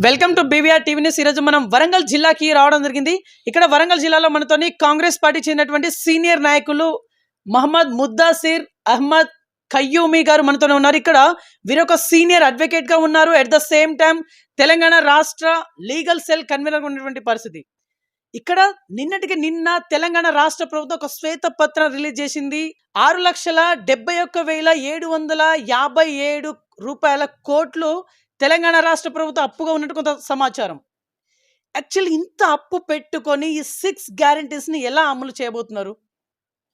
Welcome to BVR TV news. ఈరోజు మనం వరంగల్ జిల్లాకి రావడం జరిగింది. ఇక్కడ వరంగల్ జిల్లాలో మనతోని కాంగ్రెస్ పార్టీ చెందినటువంటి సీనియర్ నాయకులు మహమ్మద్ ముద్దాసిర్ అహ్మద్ ఖయ్యూమి గారు మనతోనే ఉన్నారు. ఇక్కడ వీరొక సీనియర్ అడ్వకేట్ గా ఉన్నారు. At the same time Telangana రాష్ట్ర లీగల్ సెల్ కన్వీనర్ ఉన్నటువంటి పరిస్థితి. ఇక్కడ నిన్నటికి నిన్న తెలంగాణ రాష్ట్ర ప్రభుత్వం ఒక శ్వేత పత్రం రిలీజ్ చేసింది. 6,71,757 రూపాయల కోట్లు తెలంగాణ రాష్ట్ర ప్రభుత్వం అప్పుగా ఉన్నట్టు కొంత సమాచారం. యాక్చువల్లీ ఇంత అప్పు పెట్టుకొని ఈ 6 గ్యారంటీస్ని ఎలా అమలు చేయబోతున్నారు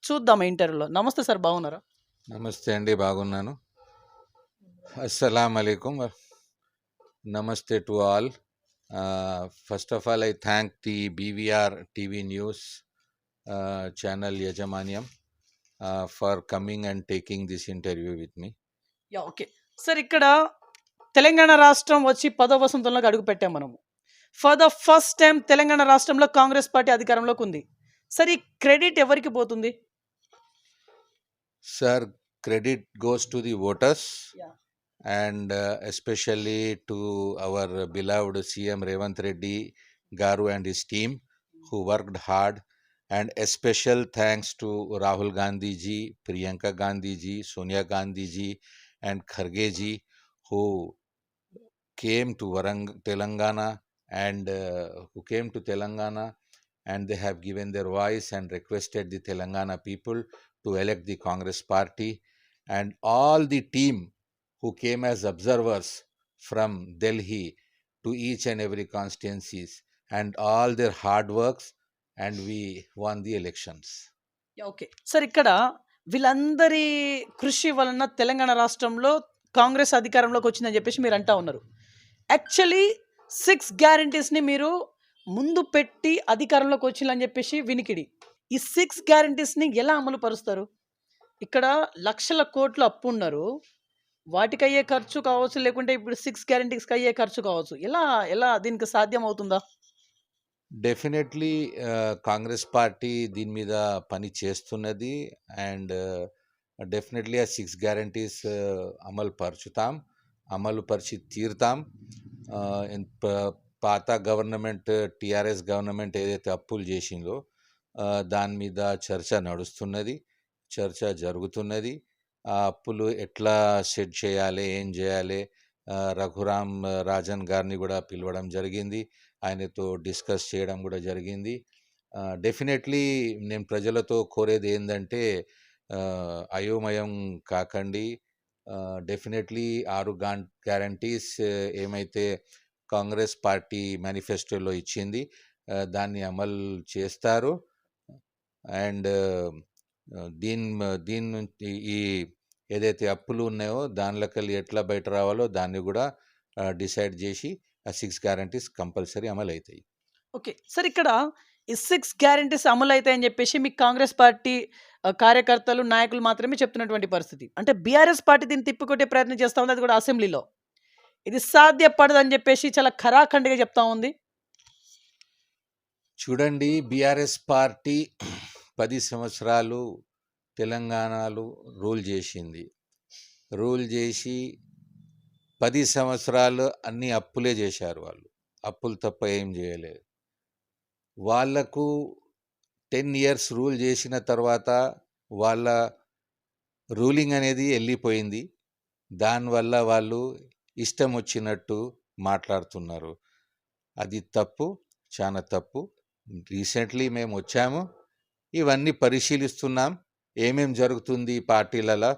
చూద్దాం ఇంటర్వ్యూలో. నమస్తే సార్, బాగున్నారా? నమస్తే అండి, బాగున్నాను. అస్సలాం అలైకుం, నమస్తే to all. First of all, I thank the BVR TV News channel Yajamanyam for coming and taking this interview with me. Okay sir, ఇక్కడ తెలంగాణ రాష్ట్రం వచ్చి 10వ వసంతంలోకి అడుగు పెట్టాం మనము. For the first time Telangana రాష్ట్రంలో కాంగ్రెస్ పార్టీ అధికారంలోకి ఉంది. సార్, ఈ క్రెడిట్ ఎవరికి పోతుంది? Sir, credit goes to the voters Yeah. and especially to our beloved CM Revanth Reddy Garu and his team who worked hard, and a special thanks to Rahul Gandhi ji, Priyanka Gandhi ji, Sonia Gandhi ji and Kharge ji who came to Telangana and they have given their voice and requested the Telangana people to elect the Congress party, and all the team who came as observers from Delhi to each and every constituencies, and all their hard works, and we won the elections. Okay sir, ఇక్కడ వీళ్ళందరి కృషి వలన తెలంగాణ రాష్ట్రంలో కాంగ్రెస్ అధికారంలోకి వచ్చిందని చెప్పేసి మీరు అంటా ఉన్నారు. యాక్చువల్లీ 6 గ్యారంటీస్ని మీరు ముందు పెట్టి అధికారంలోకి వచ్చిందని చెప్పేసి వినికిడి. ఈ 6 గ్యారంటీస్ని ఎలా అమలు పరుస్తారు? ఇక్కడ లక్షల కోట్లు అప్పు ఉన్నారు, వాటికి అయ్యే ఖర్చు కావచ్చు, లేకుంటే ఇప్పుడు 6 గ్యారంటీస్కి అయ్యే ఖర్చు కావచ్చు. ఎలా ఎలా దీనికి సాధ్యం అవుతుందా? డెఫినెట్లీ కాంగ్రెస్ పార్టీ దీని మీద పని చేస్తున్నది, అండ్ డెఫినెట్లీ ఆ 6 గ్యారంటీస్ అమలు పరిచి తీరుతాం. పాత గవర్నమెంట్, టీఆర్ఎస్ గవర్నమెంట్ ఏదైతే అప్పులు చేసిందో దాని మీద చర్చ జరుగుతున్నది. ఆ అప్పులు ఎట్లా సెట్ చేయాలి, ఏం చేయాలి, రఘురామ్ రాజన్ గారిని కూడా పిలవడం జరిగింది, ఆయనతో డిస్కస్ చేయడం కూడా జరిగింది. డెఫినెట్లీ నేను ప్రజలతో కోరేది ఏంటంటే అయోమయం కాకండి. డెఫినెట్లీ 6 గ్యారంటీస్ ఏమైతే కాంగ్రెస్ పార్టీ మేనిఫెస్టోలో ఇచ్చింది దాన్ని అమలు చేస్తారు. అండ్ దీని నుంచి ఈ ఏదైతే అప్పులు ఉన్నాయో దానిలోకెళ్ళి ఎట్లా బయట రావాలో దాన్ని కూడా డిసైడ్ చేసి ఆ 6 గ్యారంటీస్ కంపల్సరీ అమలు అవుతాయి. ఓకే సార్, ఇక్కడ ఈ 6 గ్యారంటీస్ అమలు అవుతాయని చెప్పేసి మీ కాంగ్రెస్ పార్టీ కార్యకర్తలు, నాయకులు మాత్రమే చెప్తున్నటువంటి పరిస్థితి. అంటే బీఆర్ఎస్ పార్టీ దీన్ని తిప్పికొట్టే ప్రయత్నం చేస్తూ ఉంది, అది కూడా అసెంబ్లీలో. ఇది సాధ్యపడదని చెప్పేసి చాలా ఖరాఖండిగా చెప్తా ఉంది. చూడండి, బీఆర్ఎస్ పార్టీ 10 సంవత్సరాలు తెలంగాణలో రూల్ చేసి 10 సంవత్సరాలు అన్ని అప్పులే చేశారు. వాళ్ళు అప్పులు తప్ప ఏం చేయలేదు. వాళ్లకు 10 ఇయర్స్ రూల్ చేసిన తర్వాత వాళ్ళ రూలింగ్ అనేది వెళ్ళిపోయింది. దానివల్ల వాళ్ళు ఇష్టం వచ్చినట్టు మాట్లాడుతున్నారు. అది తప్పు, చాలా తప్పు. రీసెంట్లీ మేము వచ్చాము, ఇవన్నీ పరిశీలిస్తున్నాం. ఏమేం జరుగుతుంది పార్టీలలో,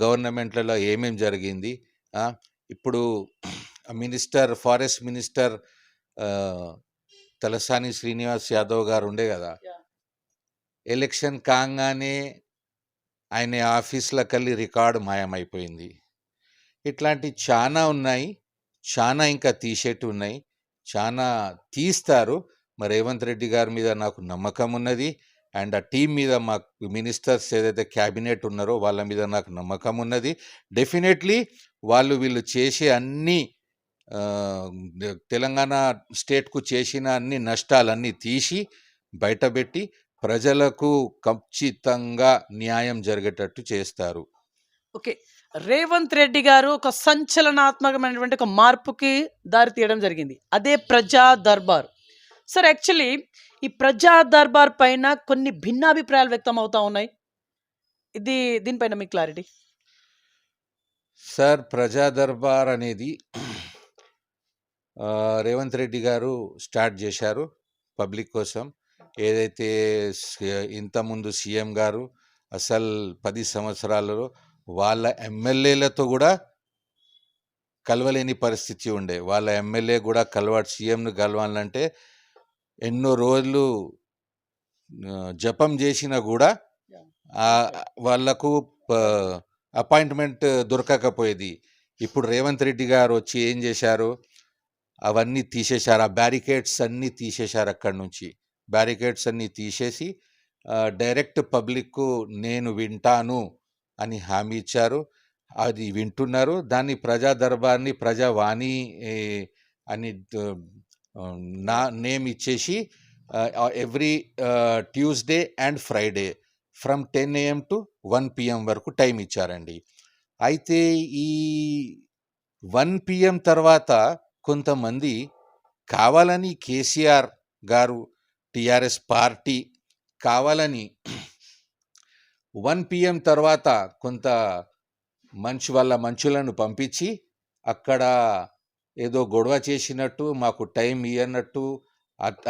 గవర్నమెంట్లలో ఏమేం జరిగింది. ఇప్పుడు ఫారెస్ట్ మినిస్టర్ తలసాని శ్రీనివాస్ యాదవ్ గారు ఉండే కదా, ఎలక్షన్ కాగానే ఆయన ఆఫీసులకెళ్ళి రికార్డు మాయమైపోయింది. ఇట్లాంటి చాలా ఉన్నాయి, చాలా ఇంకా తీసేట్టు ఉన్నాయి, చాలా తీస్తారు. మరి రేవంత్ రెడ్డి గారి మీద నాకు నమ్మకం ఉన్నది, అండ్ ఆ టీం మీద మా మినిస్టర్స్ ఏదైతే క్యాబినెట్ ఉన్నారో వాళ్ళ మీద నాకు నమ్మకం ఉన్నది. డెఫినెట్లీ వీళ్ళు చేసే అన్ని తెలంగాణ స్టేట్కు చేసిన అన్ని నష్టాలన్నీ తీసి బయటపెట్టి ప్రజలకు ఖచ్చితంగా న్యాయం జరిగేటట్టు చేస్తారు. ఓకే, రేవంత్ రెడ్డి గారు ఒక సంచలనాత్మకమైనటువంటి ఒక మార్పుకి దారి తీయడం జరిగింది. అదే ప్రజా దర్బార్. సార్ యాక్చువల్లీ ఈ ప్రజా దర్బార్ పైన కొన్ని భిన్నాభిప్రాయాలు వ్యక్తం అవుతా ఉన్నాయి. దీనిపైన మీ క్లారిటీ. సార్, ప్రజా దర్బార్ అనేది రేవంత్ రెడ్డి గారు స్టార్ట్ చేశారు పబ్లిక్ కోసం. ఏదైతే ఇంతకుముందు సీఎం గారు అసలు 10 సంవత్సరాలలో వాళ్ళ ఎమ్మెల్యేలతో కూడా కలవలేని పరిస్థితి ఉండే. వాళ్ళ ఎమ్మెల్యే కూడా సీఎంను కలవాలంటే ఎన్నో రోజులు జపం చేసినా కూడా వాళ్ళకు అపాయింట్మెంట్ దొరకకపోయేది. ఇప్పుడు రేవంత్ రెడ్డి గారు వచ్చి ఏం చేశారు, అవన్నీ తీసేశారు. ఆ బ్యారికేడ్స్ అన్నీ తీసేశారు. అక్కడి నుంచి బ్యారికేడ్స్ అన్నీ తీసేసి డైరెక్ట్ పబ్లిక్కు నేను వింటాను అని హామీ ఇచ్చారు. అది వింటున్నారు. దాన్ని ప్రజా దర్బార్ని ప్రజావాణి అని నా నేమ్ ఇచ్చేసి every Tuesday and Friday from 10 AM to 1 PM వరకు టైం ఇచ్చారండి. అయితే ఈ 1 PM తర్వాత కొంతమంది కావాలని కేసీఆర్ గారు టీఆర్ఎస్ పార్టీ కావాలని 1 PM తర్వాత కొంత వాళ్ళ మనుషులను పంపించి అక్కడ ఏదో గొడవ చేసినట్టు, మాకు టైం ఇవ్వనట్టు,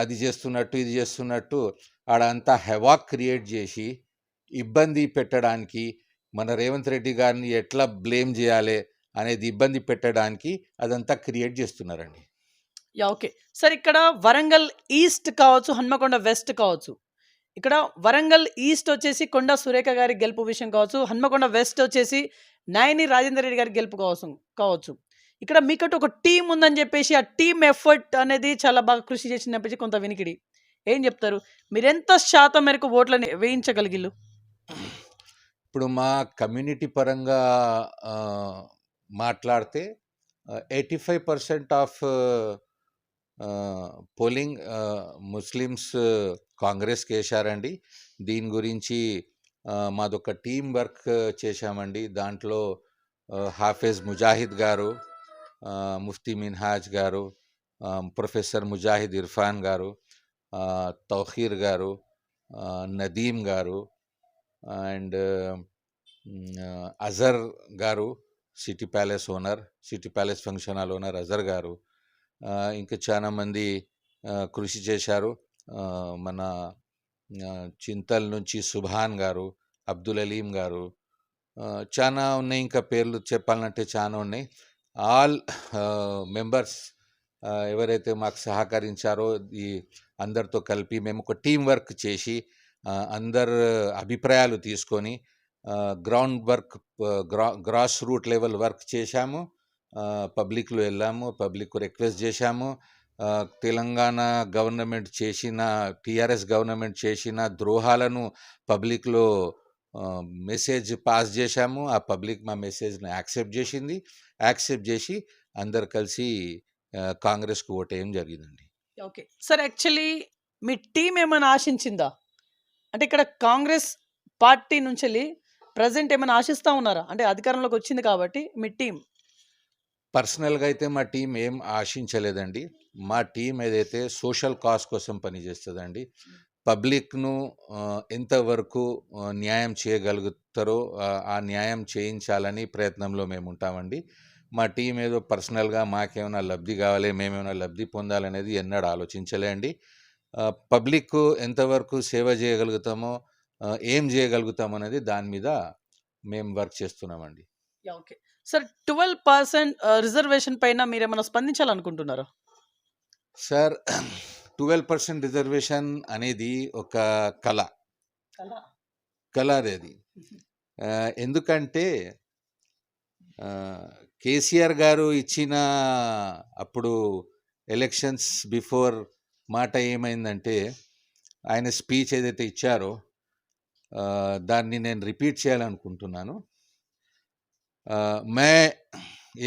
అది చేస్తున్నట్టు, ఇది చేస్తున్నట్టు ఆడంతా హెవాక్ క్రియేట్ చేసి ఇబ్బంది పెట్టడానికి, మన రేవంత్ రెడ్డి గారిని ఎట్లా బ్లేమ్ చేయాలి అనేది ఇబ్బంది పెట్టడానికి అదంతా క్రియేట్ చేస్తున్నారండి. ఓకే సార్, ఇక్కడ వరంగల్ ఈస్ట్ కావచ్చు, హన్మకొండ వెస్ట్ కావచ్చు. ఇక్కడ వరంగల్ ఈస్ట్ వచ్చేసి కొండా సురేఖ గారి గెలుపు విషయం కావచ్చు, హన్మకొండ వెస్ట్ వచ్చేసి నాయని రాజేందర్ రెడ్డి గారి గెలుపు కావచ్చు. ఇక్కడ మీకట్టు ఒక టీం ఉందని చెప్పేసి ఆ టీమ్ ఎఫర్ట్ అనేది చాలా బాగా కృషి చేసిందని చెప్పేసి కొంత వినికిడి. ఏం చెప్తారు? మీరు ఎంత శాతం మేరకు ఓట్లని వేయించగలిగిల్లు? ఇప్పుడు మా కమ్యూనిటీ పరంగా మాట్లాడితే 85% ఆఫ్ పోలింగ్ ముస్లిమ్స్ కాంగ్రెస్కి వేశారండి. దీని గురించి మాదొక టీం వర్క్ చేశామండి. దాంట్లో హాఫిజ్ ముజాహిద్ గారు, ముఫ్తీ మిన్హాజ్ గారు, ప్రొఫెసర్ ముజాహిద్ ఇర్ఫాన్ గారు, తౌఖీర్ గారు, నదీం గారు అండ్ అజర్ గారు, city palace owner, city palace function hall owner Azhar గారు, ఇంకా చాలా మంది కృషి చేశారు. మన చింతల్ నుంచి సుభాన్ గారు, అబ్దుల్ అలీం గారు, చాలా ఉన్నాయి. ఇంకా పేర్లు చెప్పాలంటే చాలా ఉన్నాయి. ఆల్ మెంబర్స్ ఎవరైతే మాకు సహకరించారో ఈ అందరితో కలిపి మేము ఒక టీం వర్క్ చేసి అందరు అభిప్రాయాలు తీసుకొని ground work, grass root level work చేశాము. పబ్లిక్లో వెళ్ళాము, పబ్లిక్ రిక్వెస్ట్ చేశాము. తెలంగాణ గవర్నమెంట్ చేసిన, టీఆర్ఎస్ గవర్నమెంట్ చేసిన ద్రోహాలను పబ్లిక్లో మెసేజ్ పాస్ చేశాము. ఆ పబ్లిక్ మా మెసేజ్ని యాక్సెప్ట్ చేసింది. యాక్సెప్ట్ చేసి అందరు కలిసి కాంగ్రెస్కు ఓటేయడం జరిగిందండి. ఓకే సార్, యాక్చువల్లీ మీ టీం ఏమైనా ఆశించిందా? అంటే ఇక్కడ కాంగ్రెస్ పార్టీ నుంచి వెళ్ళి ప్రజెంట్ ఏమైనా ఆశిస్తూ ఉన్నారా? అంటే అధికారంలోకి వచ్చింది కాబట్టి మీ టీం. పర్సనల్గా అయితే మా టీం ఏం ఆశించలేదండి. మా టీం ఏదైతే సోషల్ కాజ్ కోసం పనిచేస్తుందండి. పబ్లిక్ను ఎంతవరకు న్యాయం చేయగలుగుతారో ఆ న్యాయం చేయించాలని ప్రయత్నంలో మేము ఉంటామండి. మా టీం ఏదో పర్సనల్గా మాకేమైనా లబ్ధి కావాలి, మేమేమైనా లబ్ధి పొందాలనేది ఎన్నడూ ఆలోచించలే అండి. పబ్లిక్ ఎంతవరకు సేవ చేయగలుగుతామో, ఏం చేయగలుగుతామో అనేది దాని మీద మేము వర్క్ చేస్తున్నామండి. ఓకే సార్, 12% రిజర్వేషన్ పైన మీరు ఏమైనా స్పందించాలనుకుంటున్నారా? సార్, 12% రిజర్వేషన్ అనేది ఒక కళ అది. ఎందుకంటే కేసీఆర్ గారు ఇచ్చిన అప్పుడు ఎలక్షన్స్ బిఫోర్ మాట ఏమైందంటే, ఆయన స్పీచ్ ఏదైతే ఇచ్చారో దాన్ని నేను రిపీట్ చేయాలనుకుంటున్నాను.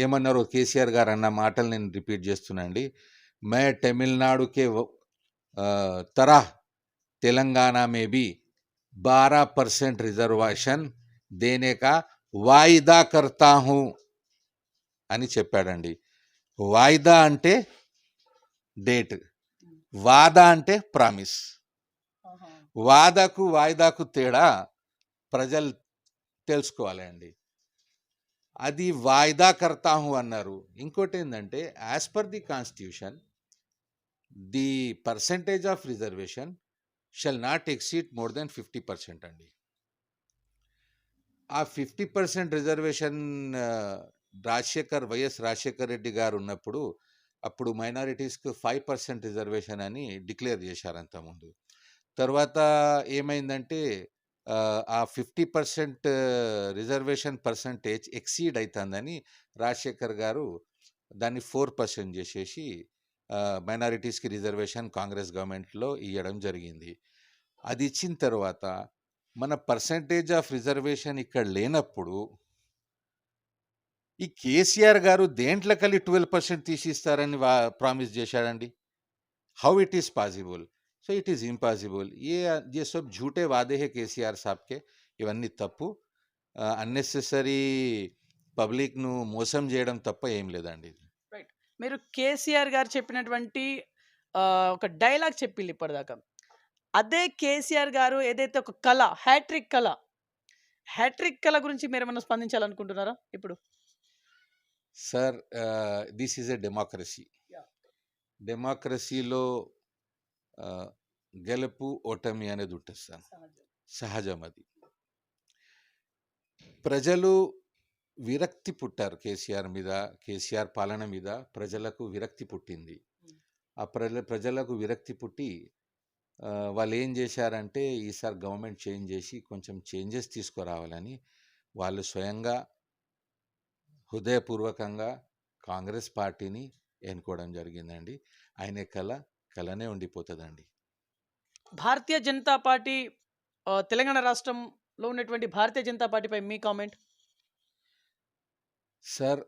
ఏమన్నారో కేసీఆర్ గారు అన్న మాటలు నేను రిపీట్ చేస్తున్నాండి. मै तमिलनाडु के तरह तेलंगाना में भी 12% रिजर्वेशन देने का వాయిదా కర్తా హూ అని చెప్పాడండి. వాయిదా అంటే డేట్, వాదా అంటే ప్రామిస్. వాదాకు వాయిదాకు తేడా ప్రజలు తెలుసుకోవాలి అండి. అది వాయిదా కర్తా హూ అన్నారు. ఇంకోటి ఏంటంటే as per the constitution the percentage of reservation shall not exceed more than 50% అండి. ఆ 50% రిజర్వేషన్ వైఎస్ రాజశేఖర్ రెడ్డి గారు ఉన్నప్పుడు అప్పుడు మైనారిటీస్కి 5% రిజర్వేషన్ అని డిక్లేర్ చేశారు అంతకుముందు. తర్వాత ఏమైందంటే ఆ 50% రిజర్వేషన్ పర్సంటేజ్ ఎక్సీడ్ అవుతుందని రాజశేఖర్ గారు దాన్ని 4% చేసేసి మైనారిటీస్కి రిజర్వేషన్ కాంగ్రెస్ గవర్నమెంట్లో ఇవ్వడం జరిగింది. అది ఇచ్చిన తర్వాత మన పర్సంటేజ్ ఆఫ్ రిజర్వేషన్ ఇక్కడ లేనప్పుడు ఈ కేసీఆర్ గారు దేంట్లో కలిసి 12% తీసిస్తారని ప్రామిస్ చేశాడండి. How it is possible? So it is impossible. A sub झूठे वादे है కేసీఆర్ సాబ్కే. ఇవన్నీ తప్పు. అన్నెసెసరీ పబ్లిక్ను మోసం చేయడం తప్ప ఏం లేదండి. రైట్. మీరు కేసీఆర్ గారు చెప్పినటువంటి ఒక డైలాగ్ చెప్పిల్లు ఇప్పటిదాకా. అదే కేసీఆర్ గారు ఏదైతే ఒక కళ, హ్యాట్రిక్ కళ గురించి మీరేమన్నా స్పందించాలనుకుంటున్నారా ఇప్పుడు? Sir this is a democracy. డెమోక్రసీలో గెలుపు ఓటమి అనేది ఉంటుంది సార్, సహజం అది. ప్రజలు విరక్తి పుట్టారు కేసీఆర్ మీద, కేసీఆర్ పాలన మీద ప్రజలకు విరక్తి పుట్టింది. ఆ ప్రజలకు విరక్తి పుట్టి వాళ్ళు ఏం చేశారంటే ఈసారి గవర్నమెంట్ చేంజ్ చేసి కొంచెం చేంజెస్ తీసుకురావాలని వాళ్ళు స్వయంగా హృదయపూర్వకంగా కాంగ్రెస్ పార్టీని ఎన్నుకోవడం జరిగిందండి. ఆయన కళనే ఉండిపోతుందండి. భారతీయ జనతా పార్టీ తెలంగాణ రాష్ట్రంలో ఉన్నటువంటి భారతీయ జనతా పార్టీపై మీ comment? Sir,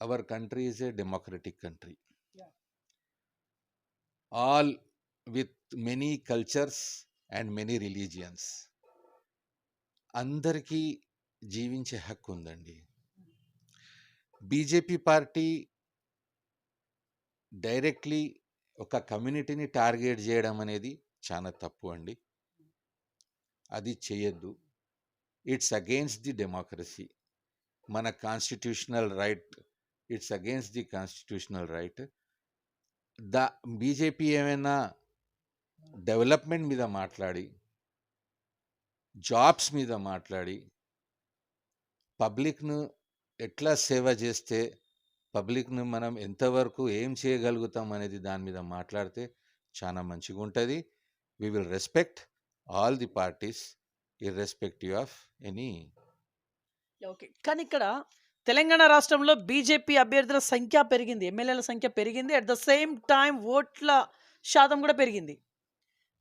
our country is a democratic country, all with many cultures and many religions. అందరికీ జీవించే హక్కు ఉందండి. బీజేపీ పార్టీ డైరెక్ట్లీ ఒక కమ్యూనిటీని టార్గెట్ చేయడం అనేది చాలా తప్పు అండి. అది చేయొద్దు. It's against the democracy. మన constitutional right, it's against the constitutional right. BJP ఏమైనా డెవలప్మెంట్ మీద మాట్లాడి, జాబ్స్ మీద మాట్లాడి, పబ్లిక్ను ఎట్లా సేవ చేస్తే పబ్లిక్ను మనం ఎంతవరకు ఏం చేయగలుగుతాం అనేది దాని మీద మాట్లాడితే చాలా మంచిగా ఉంటుంది. We will respect all the parties irrespective of any. Okay. కానీ ఇక్కడ తెలంగాణ రాష్ట్రంలో బీజేపీ అభ్యర్థుల సంఖ్య పెరిగింది, ఎమ్మెల్యేల సంఖ్య పెరిగింది, అట్ ద సేమ్ టైం ఓట్ల శాతం కూడా పెరిగింది.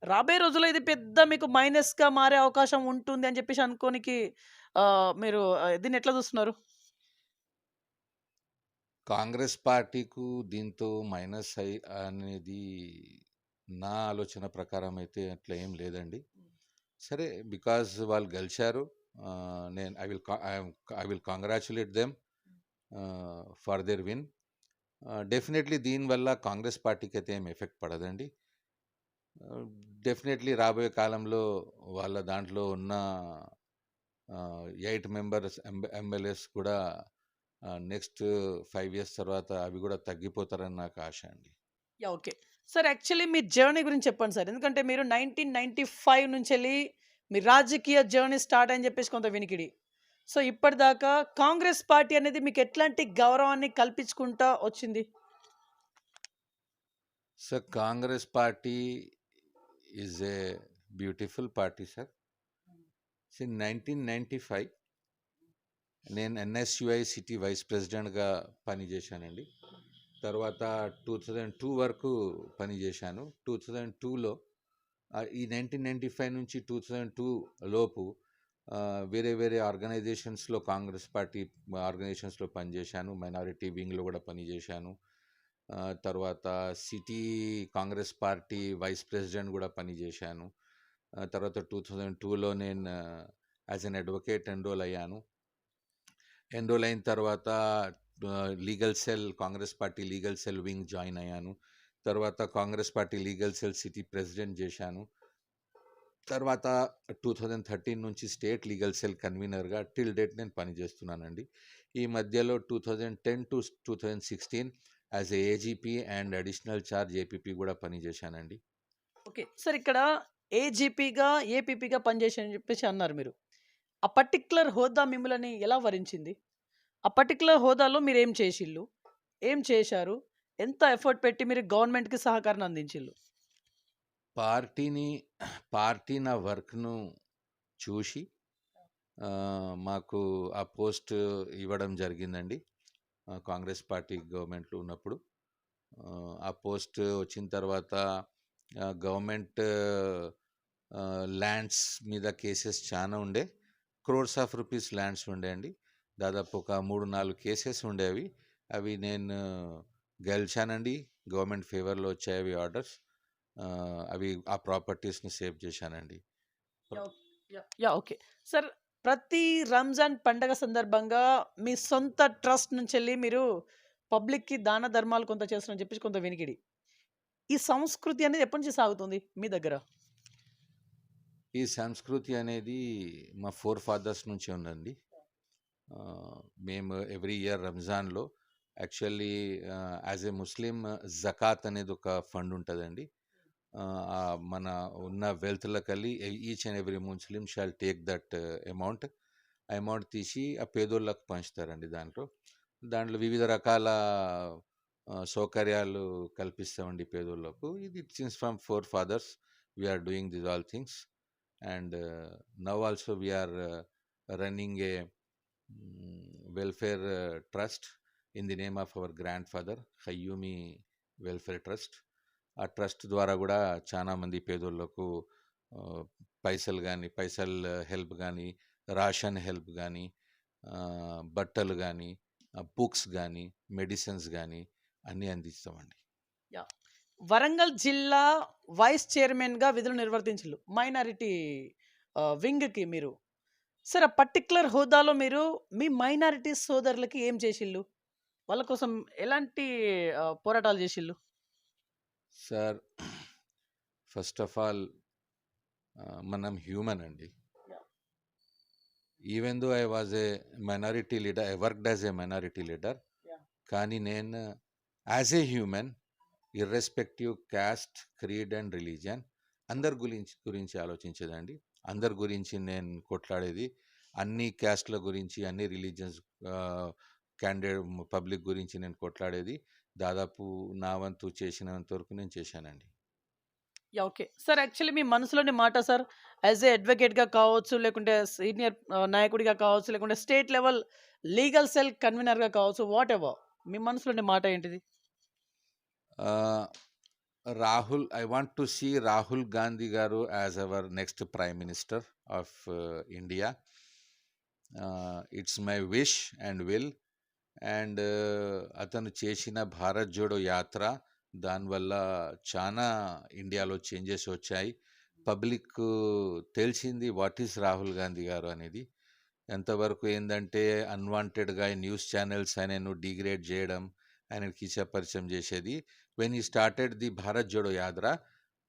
రాబోయే రోజుల్లో ఇది పెద్ద మీకు మైనస్గా మారే అవకాశం ఉంటుంది అని చెప్పేసి అనుకోనికి మీరు దీన్ని ఎట్లా చూస్తున్నారు? కాంగ్రెస్ పార్టీకు దీంతో మైనస్ అనేది నా ఆలోచన ప్రకారం అయితే అట్లా ఏం లేదండి. సరే, బికాజ్ వాళ్ళు గెలిచారు. నేను I will congratulate them for their win. Definitely దీనివల్ల కాంగ్రెస్ పార్టీకి అయితే ఏం ఎఫెక్ట్ పడదండి. డెఫినెట్లీ రాబోయే కాలంలో వాళ్ళ దాంట్లో ఉన్న 8 మెంబర్స్ ఎమ్మెల్యేస్ కూడా నెక్స్ట్ 5 years తర్వాత అవి కూడా తగ్గిపోతారని నాకు ఆశ అండి. ఓకే సార్, యాక్చువల్లీ మీ జర్నీ గురించి చెప్పండి సార్. ఎందుకంటే మీరు 1995 నుంచి వెళ్ళి మీ రాజకీయ జర్నీ స్టార్ట్ అని చెప్పేసి కొంత వినికిడి. సో ఇప్పటిదాకా కాంగ్రెస్ పార్టీ అనేది మీకు ఎట్లాంటి గౌరవాన్ని కల్పించుకుంటా వచ్చింది? Sir, Congress party is a beautiful party sir. Sin 1995 నేను ఎన్ఎస్యుఐ సిటీ వైస్ ప్రెసిడెంట్గా పనిచేశానండి. తర్వాత 2002 వరకు పనిచేశాను. 2002లో ఈ 1995 నుంచి 2002 లోపు వేరే వేరే ఆర్గనైజేషన్స్లో కాంగ్రెస్ పార్టీ ఆర్గనైజేషన్స్లో పనిచేశాను. మైనారిటీ వింగ్లో కూడా పనిచేశాను. తర్వాత city Congress party vice president కూడా పనిచేశాను. తర్వాత 2002లో నేను యాజ్ అన్ అడ్వకేట్ ఎన్రోల్ అయ్యాను. ఎన్రోల్ అయిన తర్వాత legal cell, Congress party legal cell wing join అయ్యాను. తర్వాత Congress party legal cell city president చేశాను. తర్వాత 2013 నుంచి స్టేట్ లీగల్ సెల్ కన్వీనర్గా టిల్ డేట్ నేను పనిచేస్తున్నానండి. ఈ మధ్యలో 2010 to 2016 as AGP and additional charge APP కూడా పనిచేశానండి. ఓకే. సార్ ఇక్కడ ఏజీపీగా, ఏపీపీగా పనిచేశారని చెప్పేసి అన్నారు మీరు. ఆ పర్టిక్యులర్ హోదా మిమ్మల్ని ఎలా వరించింది? ఆ పర్టిక్యులర్ హోదాలో మీరేం చేసిల్లు? ఏం చేశారు? ఎంత ఎఫర్ట్ పెట్టి మీరు గవర్నమెంట్‌కి సహకారాన్ని అందించిల్లు? పార్టీ నా వర్క్ను చూసి మాకు ఆ పోస్ట్ ఇవ్వడం జరిగిందండి. కాంగ్రెస్ పార్టీ గవర్నమెంట్లో ఉన్నప్పుడు ఆ పోస్ట్ వచ్చిన తర్వాత గవర్నమెంట్ ల్యాండ్స్ మీద కేసెస్ చాలా ఉండే, క్రోర్స్ ఆఫ్ రూపీస్ ల్యాండ్స్ ఉండే అండి. దాదాపు ఒక 3-4 కేసెస్ ఉండేవి. అవి నేను గెలిచానండి. గవర్నమెంట్ ఫేవర్లో వచ్చాయి అవి ఆర్డర్స్. అవి ఆ ప్రాపర్టీస్ని సేవ్ చేశానండి. ఓకే. సార్ ప్రతి రంజాన్ పండగ సందర్భంగా మీ సొంత ట్రస్ట్ నుంచెళ్ళి మీరు పబ్లిక్‌కి దాన ధర్మాలు కొంత చేస్తారని చెప్పేసి కొంత వినికిడి. ఈ సంస్కృతి అనేది ఎప్పటి నుంచి సాగుతుంది మీ దగ్గర? ఈ సంస్కృతి అనేది మా ఫోర్ ఫాదర్స్ నుంచి ఉందండి. మేము ఎవ్రీ ఇయర్ రంజాన్లో యాక్చువల్లీ యాజ్ ఏ ముస్లిం జకాత్ అనేది ఒక ఫండ్ ఉంటుందండి. మన ఉన్న వెల్త్లకెళ్ళి each and every Muslim shall take that amount తీసి ఆ పేదోళ్ళకు పంచుతారండి. దాంట్లో వివిధ రకాల సౌకర్యాలు కల్పిస్తామండి పేదోళ్ళకు. ఇది since from forefathers we are doing this all things. And now also we are running a welfare trust in the name of our grandfather Khayyumi Welfare Trust. ఆ ట్రస్ట్ ద్వారా కూడా చాలా మంది పేదోళ్ళకు పైసల్ హెల్ప్ కానీ, రేషన్ హెల్ప్ కానీ, బట్టలు కానీ, బుక్స్ కానీ, మెడిసిన్స్ కానీ అన్నీ అందిస్తామండి. వరంగల్ జిల్లా వైస్ చైర్మన్‌గా విధులు నిర్వర్తించిల్లు. మైనారిటీ వింగ్‌కి మీరు. సార్ ఆ పర్టిక్యులర్ హోదాలో మీరు మీ మైనారిటీ సోదరులకి ఏం చేసిల్లు? వాళ్ళ కోసం ఎలాంటి పోరాటాలు చేసిల్లు? సార్ ఫస్ట్ ఆఫ్ ఆల్ మనం హ్యూమన్ అండి. Even though I was a minority leader, I worked as a minority leader. కానీ నేను as a human, irrespective caste, creed and religion, అందరి గురించి ఆలోచించేదండి. అందరి గురించి నేను కొట్లాడేది. అన్ని క్యాస్ట్ల గురించి, అన్ని రిలీజియన్స్ పబ్లిక్ గురించి నేను కొట్లాడేది. దాదాపు నా వంతు చేసినంత వరకు నేను చేశానండి. ఓకే. సార్ యాక్చువల్లీ మీ మనసులోని మాట సార్ యాజ్ ఏ అడ్వకేట్‌గా కావచ్చు, లేకుంటే సీనియర్ నాయకుడిగా కావచ్చు, లేకుంటే స్టేట్ లెవెల్ లీగల్ సెల్ కన్వీనర్‌గా కావచ్చు, వాటెవర్ మీ మనసులోని మాట ఏంటిది? I want to see Rahul Gandhi garu as our next Prime Minister of India. It's my wish and will. And అతను చేసిన భారత్ జోడో యాత్ర, దానివల్ల చాలా ఇండియాలో చేంజెస్ వచ్చాయి. పబ్లిక్ తెలిసింది వాట్ ఈస్ రాహుల్ గాంధీ గారు అనేది. ఎంతవరకు ఏంటంటే అన్వాంటెడ్గా న్యూస్ ఛానల్స్ ఆయనను డిగ్రేడ్ చేయడం, ఆయనను కిచపరిచయం చేసేది. When he started the Bharat Jodo Yatra,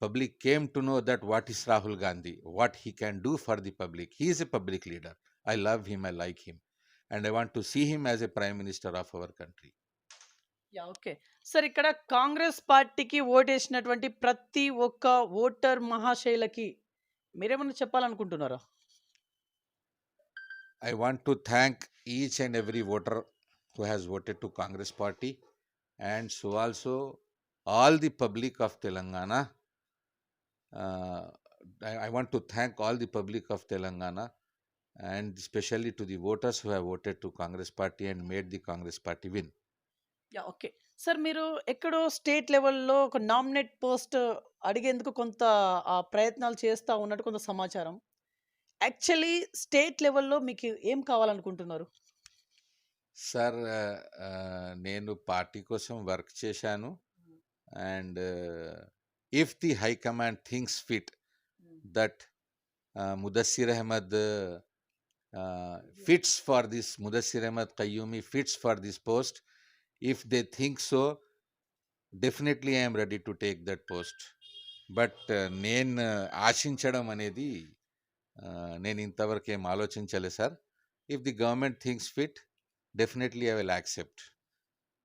public came to know that what is Rahul Gandhi, what he can do for the public. He is a public leader. I love him, I like him, and I want to see him as a Prime Minister of our country. Okay. Sir ఇక్కడ కాంగ్రెస్ పార్టీకి ఓటేసినటువంటి ప్రతి ఒక్క voter మహాశైలకి మీరేమన్నా చెప్పాలనుకుంటున్నారా? I want to thank each and every voter who has voted to Congress party, and so also all the public of Telangana. I want to thank all the public of Telangana, and especially to the voters who have voted to Congress party and made the Congress party win. Okay. Sir మీరు ఎక్కడో state లెవెల్‌లో ఒక nominate post అడిగేందుకు కొంత ప్రయత్నాలు చేస్తా ఉన్నట్టు కొంత సమాచారం. యాక్చువల్లీ స్టేట్ లెవెల్‌లో మీకు ఏం కావాలనుకుంటున్నారు? సార్ నేను పార్టీ కోసం వర్క్ చేశాను. And if the high command thinks fit that Mudassir Ahmed fits for this, Mudassir Ahmad Qayyumi fits for this post. If they think so, definitely I am ready to take that post. But నేను ఆశించడం అనేది నేను ఇంతవరకు ఏం ఆలోచించలేదు sir. If the government thinks fit, definitely I will accept.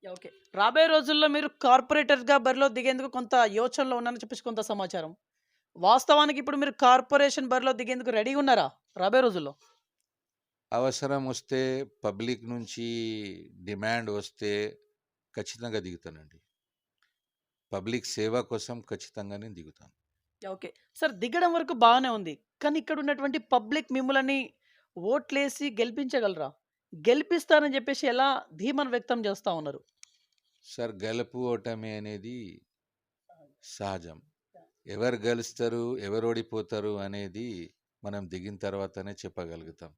Okay. రాబోయే రోజుల్లో మీరు కార్పొరేటర్గా బరిలో దిగేందుకు కొంత యోచనలో ఉన్నారని చెప్పేసి కొంత సమాచారం. వాస్తవానికి ఇప్పుడు మీరు కార్పొరేషన్ బరిలో దిగేందుకు రెడీగా ఉన్నారా రాబోయే రోజుల్లో? అవసరం వస్తే, పబ్లిక్ నుంచి డిమాండ్ వస్తే ఖచ్చితంగా దిగుతానండి. పబ్లిక్ సేవ కోసం ఖచ్చితంగానే దిగుతాను. ఓకే. సార్, దిగడం వరకు బాగానే ఉంది. కానీ ఇక్కడ ఉన్నటువంటి పబ్లిక్ మిమ్మల్ని ఓట్లేసి గెలిపించగలరా? గెలిపిస్తారని చెప్పేసి ఎలా ధీమాను వ్యక్తం చేస్తా ఉన్నారు? సార్, గెలుపు ఓటమి అనేది సహజం. ఎవరు గెలుస్తారు, ఎవరు ఓడిపోతారు అనేది మనం దిగిన తర్వాతనే చెప్పగలుగుతాం.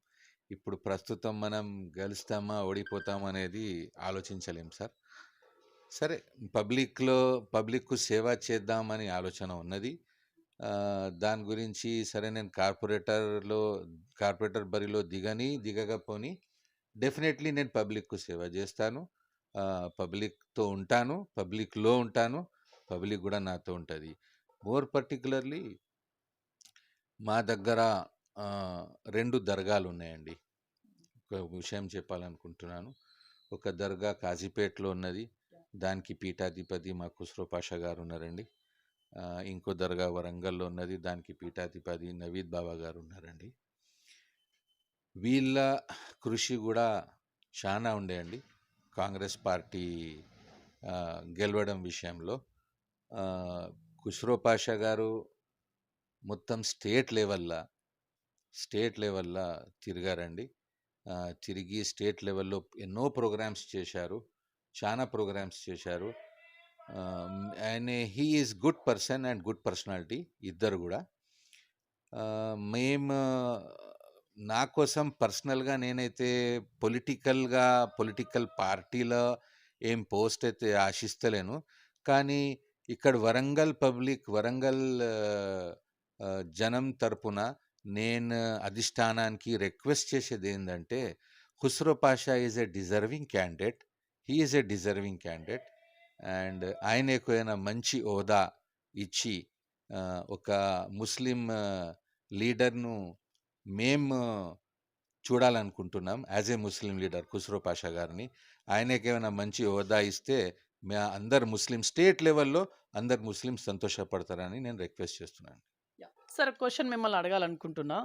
ఇప్పుడు ప్రస్తుతం మనం గెలుస్తామా ఓడిపోతామా అనేది ఆలోచించలేం సార్. సరే, పబ్లిక్కు సేవ చేద్దామని ఆలోచన ఉన్నది. దాని గురించి సరే, నేను కార్పొరేటర్ బరిలో దిగకపోని డెఫినెట్లీ నేను పబ్లిక్కు సేవ చేస్తాను. పబ్లిక్తో ఉంటాను, పబ్లిక్లో ఉంటాను, పబ్లిక్ కూడా నాతో ఉంటుంది. మోర్ పర్టికులర్లీ మా దగ్గర 2 దర్గాలు ఉన్నాయండి. ఒక విషయం చెప్పాలనుకుంటున్నాను. ఒక దర్గా కాజీపేటలో ఉన్నది, దానికి పీఠాధిపతి మా ఖుస్రో పాషా గారు ఉన్నారండి. ఇంకో దర్గా వరంగల్లో ఉన్నది, దానికి పీఠాధిపతి నవీద్ బాబా గారు ఉన్నారండి. వీళ్ళ కృషి కూడా చాలా ఉండేయండి కాంగ్రెస్ పార్టీ గెలవడం విషయంలో. ఖుస్రో పాషా గారు మొత్తం స్టేట్ లెవెల్లో తిరిగారండి. తిరిగి స్టేట్ లెవెల్లో ఎన్నో ప్రోగ్రామ్స్ చేశారు, చాలా ప్రోగ్రామ్స్ చేశారు. ఆయన he is good person and good personality, ఇద్దరు కూడా. నా కోసం పర్సనల్గా నేనైతే పొలిటికల్ పార్టీలో ఏం పోస్ట్ అయితే ఆశిస్తలేను. కానీ ఇక్కడ వరంగల్ జనం తరపున నేను అధిష్టానానికి రిక్వెస్ట్ చేసేది ఏంటంటే, Khusro Pasha is a deserving candidate. He is a deserving candidate and ఆయనకు ఏమైనా మంచి హోదా ఇచ్చి ఒక ముస్లిం లీడర్ను మేము చూడాలనుకుంటున్నాం. As a Muslim leader Khusro Pasha గారిని ఆయనకేమైనా మంచి హోదా ఇస్తే అందరు ముస్లిం స్టేట్ లెవెల్లో అందరు ముస్లిం సంతోషపడతారని నేను రిక్వెస్ట్ చేస్తున్నాను. సార్, క్వశ్చన్ మిమ్మల్ని అడగాలనుకుంటున్నా.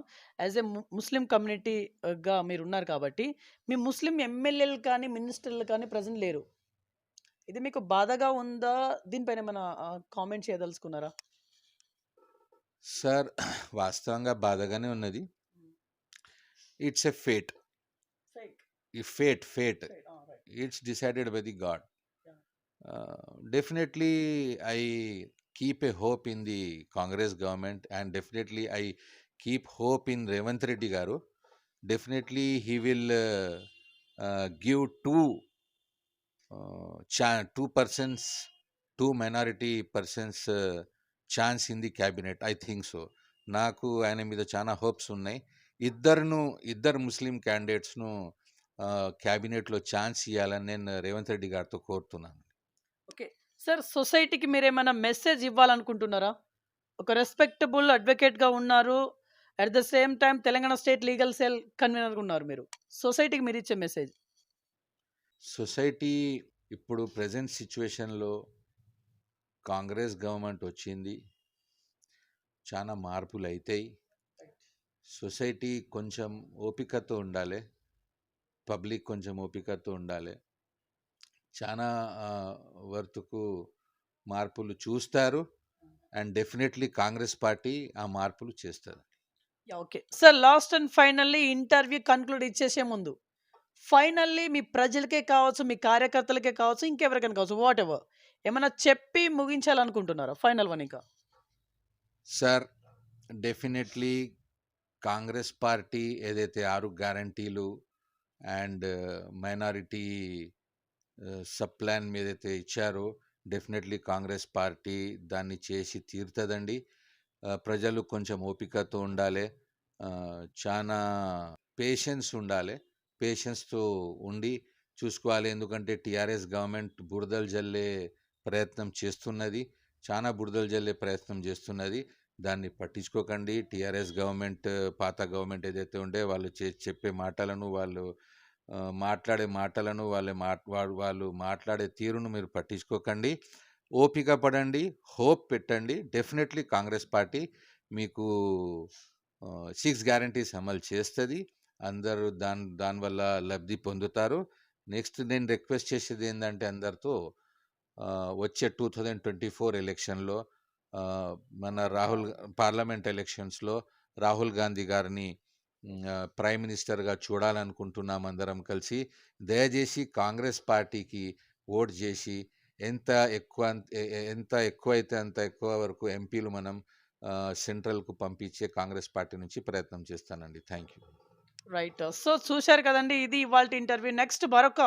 యాజ్ ఏ ముస్లిం కమ్యూనిటీగా మీరు ఉన్నారు కాబట్టి, మీ ముస్లిం ఎమ్మెల్యేలు కానీ మినిస్టర్లు కానీ ప్రజెంట్ లేరు. ఇది మీకు బాధగా ఉందా? దీనిపైన ఏమైనా కామెంట్ చేయదలుచుకున్నారా? సార్, వాస్తవంగా బాధగానే ఉన్నది. It's a fate. It's decided by the God. Definitely I keep a hope in the Congress government and definitely I keep hope in Revanth Reddy garu. Definitely he will give two minority persons chance in the cabinet. I think so. నాకు ఆయన మీద చాలా hopes ఉన్నాయి. ఇద్దరు ముస్లిం క్యాండిడేట్స్ను క్యాబినెట్లో chance ఇవ్వాలని నేను రేవంత్ రెడ్డి గారితో కోరుతున్నాను. ఓకే సార్, సొసైటీకి మీరు ఏమైనా మెసేజ్ ఇవ్వాలనుకుంటున్నారా? ఒక రెస్పెక్టబుల్ అడ్వకేట్గా ఉన్నారు, at the same time Telangana state legal cell కన్వీనర్గా ఉన్నారు. మీరు సొసైటీకి మీరు ఇచ్చే మెసేజ్? సొసైటీ ఇప్పుడు ప్రజెంట్ సిచ్యువేషన్లో కాంగ్రెస్ గవర్నమెంట్ వచ్చింది, చాలా మార్పులు అవుతాయి. సొసైటీ కొంచెం ఓపికతో ఉండాలి, పబ్లిక్ కొంచెం ఓపికతో ఉండాలి. చాలా వరకు మార్పులు చూస్తారు అండ్ డెఫినెట్లీ కాంగ్రెస్ పార్టీ ఆ మార్పులు చేస్తారు. Okay sir, last and finally interview conclude ఇచ్చేసే ముందు ఫైనల్లీ మీ ప్రజలకే కావచ్చు, మీ కార్యకర్తలకే కావచ్చు, ఇంకెవరికైనా కావచ్చు, వాట్ ఎవర్ ఏమైనా చెప్పి ముగించాలనుకుంటున్నారా ఫైనల్ వన్? ఇంకా సార్, డెఫినెట్లీ కాంగ్రెస్ పార్టీ ఏదైతే 6 గ్యారంటీలు అండ్ మైనారిటీ సబ్ ప్లాన్ మీదైతే ఇచ్చారో డెఫినెట్లీ కాంగ్రెస్ పార్టీ దాన్ని చేసి తీరుతుందండి. ప్రజలు కొంచెం ఓపికతో ఉండాలి. చాలా పేషెన్స్ ఉండాలి. పేషెన్స్‌తో ఉండి చూసుకోవాలి. ఎందుకంటే టీఆర్ఎస్ గవర్నమెంట్ బురదలు జల్లే ప్రయత్నం చేస్తున్నది. చాలా బురదలు జల్లే ప్రయత్నం చేస్తున్నది. దాన్ని పట్టించుకోకండి. టీఆర్ఎస్ గవర్నమెంట్, పాత గవర్నమెంట్ ఏదైతే ఉండే వాళ్ళు చెప్పే మాటలను, వాళ్ళు మాట్లాడే మాటలను, వాళ్ళు మాట్లాడే తీరును మీరు పట్టించుకోకండి. ఓపిక పడండి. హోప్ పెట్టండి. డెఫినెట్‌లీ కాంగ్రెస్ పార్టీ మీకు 6 గ్యారంటీస్ అమలు చేస్తది. అందరూ దానివల్ల లబ్ధి పొందుతారు. నెక్స్ట్ నేను రిక్వెస్ట్ చేసేది ఏందంటే అందరితో వచ్చే 2024 ఎలక్షన్‌లో మన పార్లమెంట్ ఎలక్షన్స్‌లో రాహుల్ గాంధీ గారిని ప్రైమ్ మినిస్టర్‌గా చూడాలనుకుంటున్నాం అందరం కలిసి. దయచేసి కాంగ్రెస్ పార్టీకి ఓట్ చేసి ఎంత ఎక్కువైతే అంత ఎక్కువ వరకు ఎంపీలు మనం సెంట్రల్‌కు పంపించే కాంగ్రెస్ పార్టీ నుంచి ప్రయత్నం చేస్తానండి. Thank you. రైట్. సో చూశారు కదండీ! ఇది ఇవాల్టి ఇంటర్వ్యూ. నెక్స్ట్ మరొక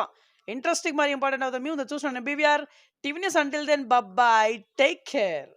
ఇంట్రెస్టింగ్ మరి ఇంపార్టెంట్ అవుతుంది. మీ ముందు చూస్తున్నాను. BVR TV news. Until then bye. Take care.